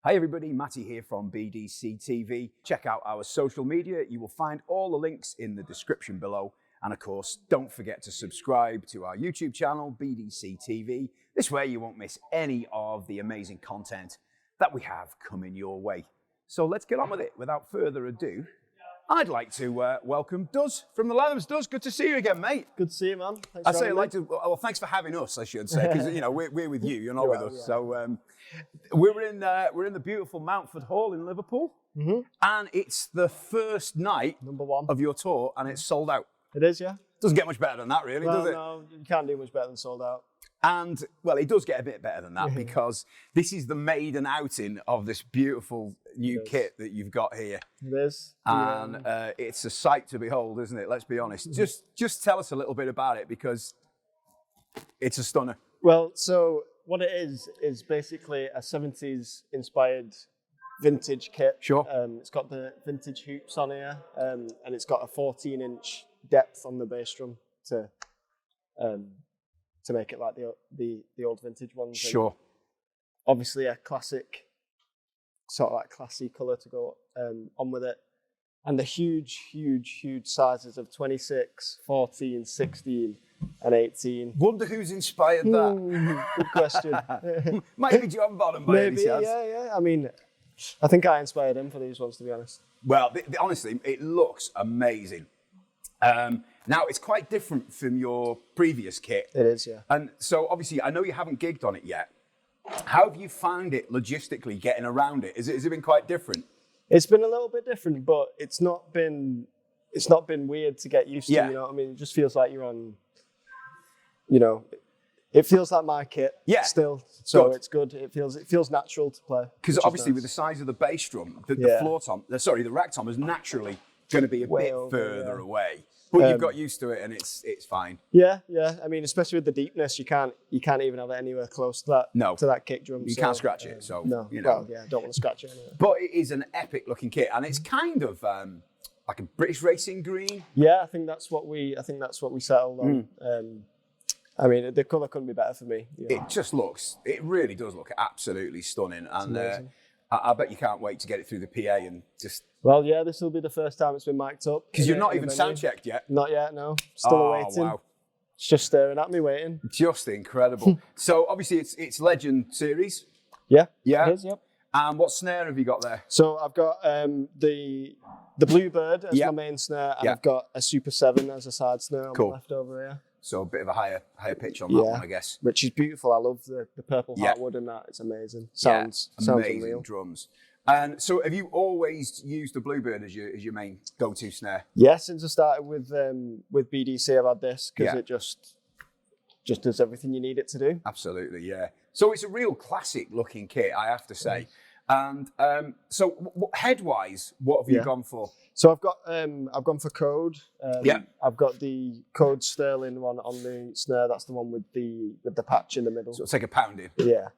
Hi everybody, Matty here from BDC TV. Check out our social media. You will find all the links in the description below. And of course, don't forget to subscribe to our YouTube channel, BDC TV. This way you won't miss any of the amazing content that we have coming your way. So let's get on with it. Without further ado, I'd like to welcome Duz from the Lathams. Duz, good to see you again, mate. Good to see you, man. Well, thanks for having us, I should say, because you know we're with you. You're not with us. Yeah. So we're in the beautiful MAMMOTH Hall in Liverpool, and it's the first night #1 of your tour, and it's sold out. It is, yeah. Doesn't get much better than that, really, does it? No, you can't do much better than sold out. And, well, it does get a bit better than that because this is the maiden outing of this beautiful new kit that you've got here. It is. And it's a sight to behold, isn't it? Let's be honest. Just tell us a little bit about it because it's a stunner. Well, so what it is basically a 70s inspired vintage kit. Sure. It's got the vintage hoops on here, and it's got a 14-inch depth on the bass drum to make it like the old vintage ones. Sure. And obviously a classic, sort of like classy colour to go on with it. And the huge sizes of 26, 14, 16 and 18. Wonder who's inspired that? Good question. Maybe John Bonham by any chance. Yeah. I mean, I think I inspired him for these ones, to be honest. Well, honestly, it looks amazing. Now, it's quite different from your previous kit. It is, yeah. And so, obviously, I know you haven't gigged on it yet. How have you found it logistically, getting around it? Has it been quite different? It's been a little bit different, but it's not been weird to get used to, you know what I mean? It just feels like you're on, you know, it feels like my kit still. So it's good. It feels natural to play. Because obviously with the size of the bass drum, the rack tom is naturally going to be a bit further away. But you've got used to it and it's fine. Yeah. I mean, especially with the deepness, you can't even have it anywhere close to that kick drum. You can't scratch it. So no. You know. Well, yeah, I don't want to scratch it anyway. But it is an epic looking kit, and it's kind of like a British racing green. Yeah, I think that's what we settled on. I mean, the colour couldn't be better for me. Yeah. It really does look absolutely stunning, and I bet you can't wait to get it through the PA and just. Well, yeah, this will be the first time it's been mic'd up. Because you're not even sound checked yet. Not yet, no. Still awaiting. Wow. It's just staring at me, waiting. Just incredible. So obviously it's Legend series. Yeah. Yeah. It is, yep. And what snare have you got there? So I've got the Bluebird as my main snare, and I've got a Super 7 as a side snare on the left over here. So a bit of a higher pitch on that one, I guess. Which is beautiful. I love the purple heartwood and that. It's amazing. Sounds amazing unreal. Drums. And so have you always used the Bluebird as your main go-to snare? Yeah, since I started with BDC, I've had this because it just does everything you need it to do. Absolutely, yeah. So it's a real classic looking kit, I have to say. And so head-wise, what have you gone for? So I've gone for Code. I've got the Code Sterling one on the snare. That's the one with the patch in the middle. So it's like a pounding. Yeah.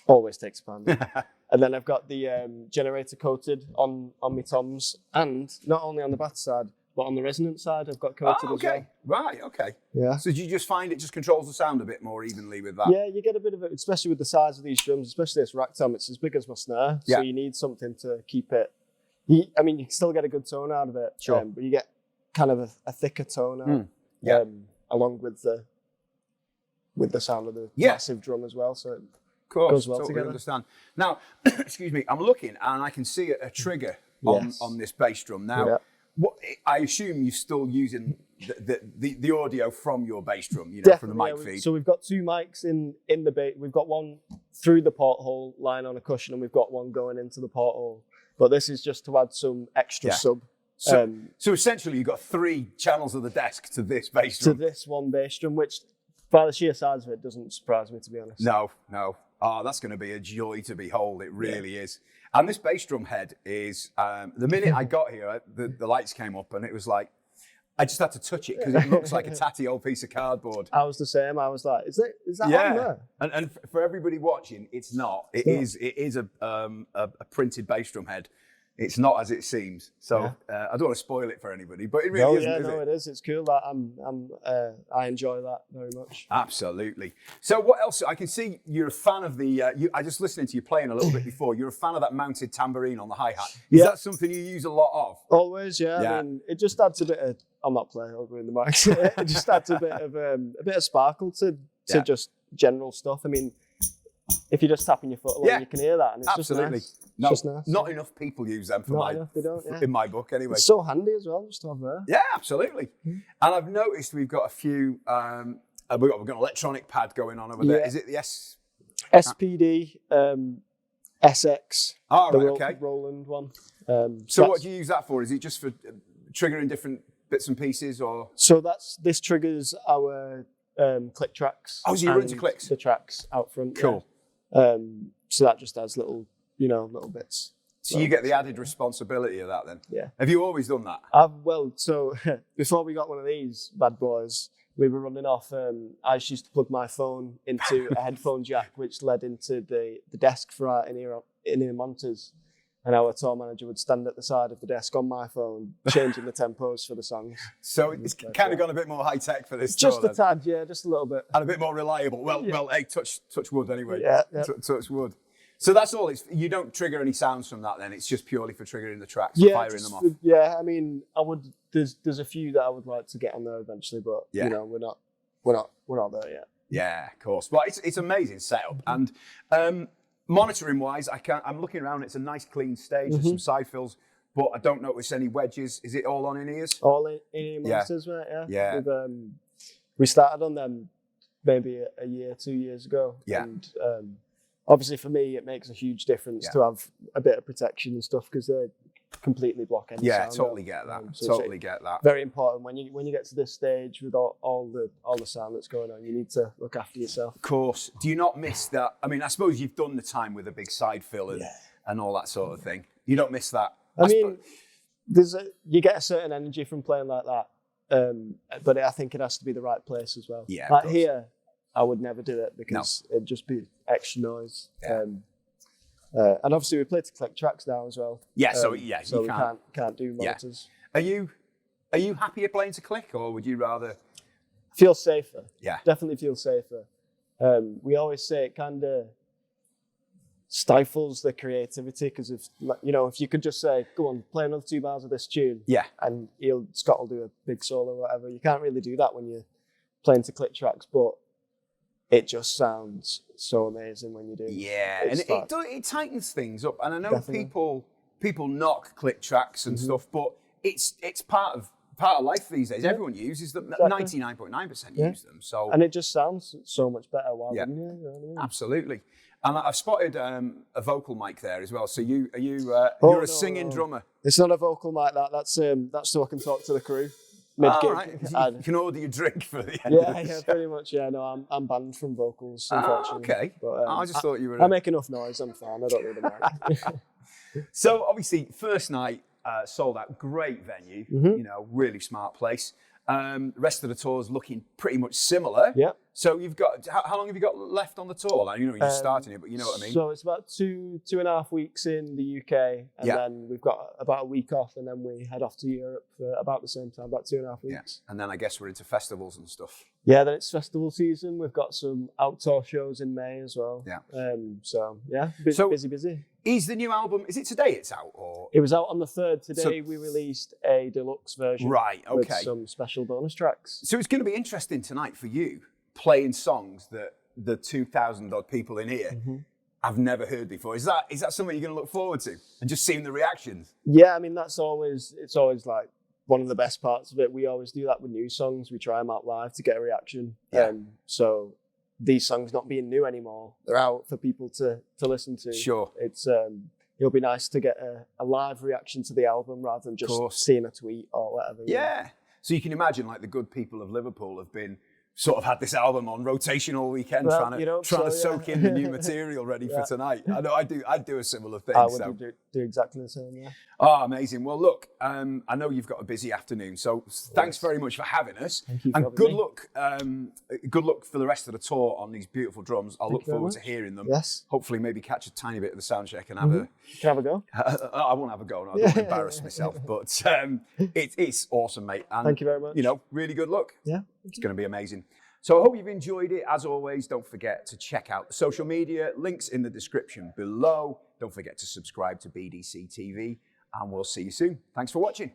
Always takes a pounding. And then I've got the generator coated on my toms, and not only on the bass side, but on the resonant side, I've got coated as well. Right, okay. Yeah. So do you just find it just controls the sound a bit more evenly with that? Yeah, you get a bit of it, especially with the size of these drums, especially this rack tom. It's as big as my snare, so you need something to keep it. I mean, you can still get a good tone out of it, but you get kind of a thicker tone out, along with the sound of the massive drum as well. So it goes well together. Understand. Now, excuse me, I'm looking and I can see a trigger on this bass drum. Now, I assume you're still using the audio from your bass drum, from the mic feed. So we've got two mics in the bass. We've got one through the porthole line on a cushion, and we've got one going into the porthole. But this is just to add some extra sub. So essentially, you've got 3 channels of the desk to this bass drum. To this one bass drum, which, by the sheer size of it, doesn't surprise me, to be honest. No. Oh, that's going to be a joy to behold. It really is. And this bass drum head is, the minute I got here, the lights came up and it was like, I just had to touch it because it looks like a tatty old piece of cardboard. I was the same. I was like, is that on there? And for everybody watching, it's not. It is a printed bass drum head. It's not as it seems. So I don't want to spoil it for anybody, but it really isn't, is it? It is. It's cool. That I enjoy that very much. Absolutely. So what else? I can see you're a fan of the, I just listening to you playing a little bit before, you're a fan of that mounted tambourine on the hi-hat. Is that something you use a lot of? Always, yeah. I mean, it just adds a bit of, I'm not playing over in the mic. It just adds a bit of sparkle to just general stuff. I mean, if you're just tapping your foot along, you can hear that, and it's just nice. No, just nice. Not enough people use them in my book anyway. It's so handy as well, just to have there. Yeah, absolutely. And I've noticed we've got a few, we've got an electronic pad going on over there. Is it the SPD, SX, the Roland one. So what do you use that for? Is it just for triggering different bits and pieces, or? So this triggers our click tracks. Oh, so you run into clicks? The tracks out front. Cool. Yeah. So that just adds little bits. So you get the added responsibility of that then? Yeah. Have you always done that? So before we got one of these bad boys, we were running off. I used to plug my phone into a headphone jack, which led into the desk for our in-ear monitors. And our tour manager would stand at the side of the desk on my phone, changing the tempos for the songs. So it's kind of gone a bit more high-tech for this tour, Just a tad, yeah, just a little bit. And a bit more reliable. Well, hey, touch wood anyway. Yeah. Touch wood. So that's all. You don't trigger any sounds from that then? It's just purely for triggering the tracks, firing them off? Yeah, I mean, there's a few that I would like to get on there eventually, but, we're not there yet. Yeah, of course. Well, it's amazing setup. And monitoring wise, I'm looking around. It's a nice clean stage with some side fills, but I don't notice any wedges. Is it all on in-ears? All in-ear monitors, right? Yeah. We started on them maybe a year, 2 years ago. Yeah. And obviously for me, it makes a huge difference to have a bit of protection and stuff because they completely block any sound. Totally get that. Totally get that. Very important when you get to this stage with all the sound that's going on. You need to look after yourself. Of course. Do you not miss that? I mean, I suppose you've done the time with a big side fill and all that sort of thing. You don't miss that. I mean, you get a certain energy from playing like that, but I think it has to be the right place as well. Yeah. Like here, I would never do it because it'd just be extra noise. Yeah. And obviously we play to click tracks now as well. Yeah, so you can't do monitors. Yeah. Are you happier playing to click, or would you rather? Feel safer. Yeah, definitely feel safer. We always say it kind of stifles the creativity because if you could just say, "Go on, play another 2 bars of this tune," and Scott will do a big solo or whatever. You can't really do that when you're playing to click tracks, but it just sounds so amazing when you do. Yeah, and it tightens things up. And I know people knock click tracks and stuff, but it's part of life these days. Everyone uses them. 99.9% use them. So and it just sounds so much better. Why wouldn't you? You know what I mean? Absolutely. And I've spotted a vocal mic there as well. So you're a singing drummer. It's not a vocal mic. That's so I can talk to the crew. Right. You can order your drink for the end of the show. Pretty much. Yeah, no, I'm banned from vocals, unfortunately. Okay. But, I just thought you were. I make enough noise. I'm fine. I don't need a mic. So obviously, first night sold out. Great venue. Really smart place. Rest of the tour's looking pretty much similar. Yeah. So you've got how long have you got left on the tour? Like, you're just starting it, but you know what I mean. So it's about 2.5 weeks in the UK, and then we've got about a week off, and then we head off to Europe for about the same time, about 2.5 weeks. Yeah. And then I guess we're into festivals and stuff. Yeah, then it's festival season. We've got some outdoor shows in May as well. Yeah. Busy. Is the new album? Is it today? It's out, or it was out on the 3rd. Today we released a deluxe version. Right. Okay. With some special bonus tracks. So it's going to be interesting tonight for you playing songs that the 2,000 odd people in here have never heard before. Is that something you're going to look forward to, and just seeing the reactions? Yeah, I mean it's always like one of the best parts of it. We always do that with new songs. We try them out live to get a reaction. Yeah. So these songs not being new anymore, they're out for people to listen to. Sure. It's it'll be nice to get a live reaction to the album rather than just seeing a tweet or whatever. Yeah. So you can imagine, like, the good people of Liverpool have been sort of had this album on rotation all weekend, trying to soak in the new material ready for tonight. I know I'd do a similar thing. I would do exactly the same, yeah. Oh, amazing. Well, look, I know you've got a busy afternoon, so thanks very much for having us. Thank you for and good luck. Good luck for the rest of the tour on these beautiful drums. I'll look forward to hearing them. Yes. Hopefully maybe catch a tiny bit of the sound check and have You can have a go. I won't have a go, no, I don't want to embarrass myself, but it's awesome, mate. And, thank you very much. You know, really good luck. Yeah. It's going to be amazing. So I hope you've enjoyed it. As always, don't forget to check out the social media, links in the description below. Don't forget to subscribe to BDC TV, and we'll see you soon. Thanks for watching.